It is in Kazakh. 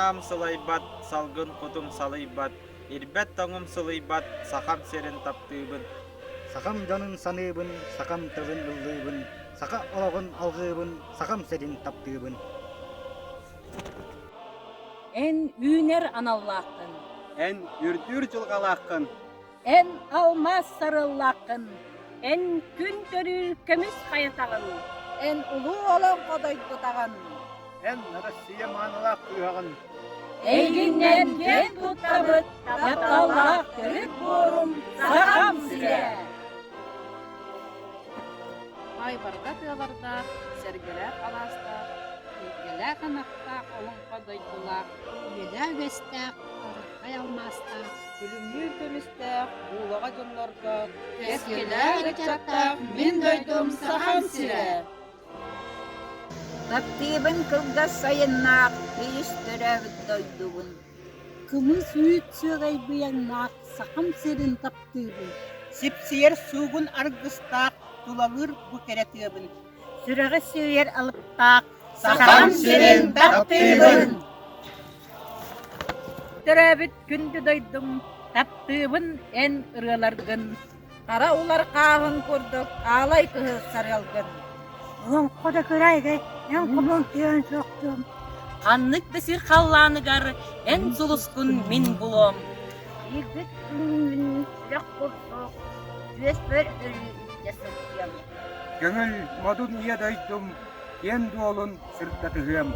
наам сылайбат, салгын кутум салыйбат, ирбет тоңум сылыйбат, сахам серин таптыыбын. Сақам жанын саныыбын, сақам тығын ыллыыбын, сақа олағын алғыыбын, сақам серин таптыыбын. Эн үйнер аналлақын, Эн үрдүр жылгалақын, эн алмас сарыллақын, эн күн төрүр көміс қаятағын, эн улу олон қодойдутағын, эн Россия манылақ күйағын, Эйгиннен ген туттабыт, тапталлақ төрүк борум, сағам сире. Айбарга тыаларда, сәргелер аласта, егеле қанақта олың қадайдылар, Үйеле өстәк, арақай алмаста, күлімлі көмісті, улаға жонларда, Ескелер чатта, мен дойдым сахам сире. Таптыбын кылга сайыннақ, бейіс төрәбіт дойдуын. Кымыз үйт сөғай бұяннақ, сақам серін таптыбын. сипсиер суғын арғыстақ, тулалыр бұ керетебін. Сүрәғі сөйер алыптақ, Сахам серин таптыбын. Төрәбіт күнді дойдым, таптыбын ән ұрыларғын. Қара улар қағын көрдік, алай кығы саралғын. Оң қода көрайгай, мен құмын түйен соқтым. Қаннық бісір қалланығар, ән сұлыскүн мен бұлым. Егіт күнін сүрек болсақ, жүз бір үрі жасыл көңіл модун ие дойдым, ен дуолун сырттатығым.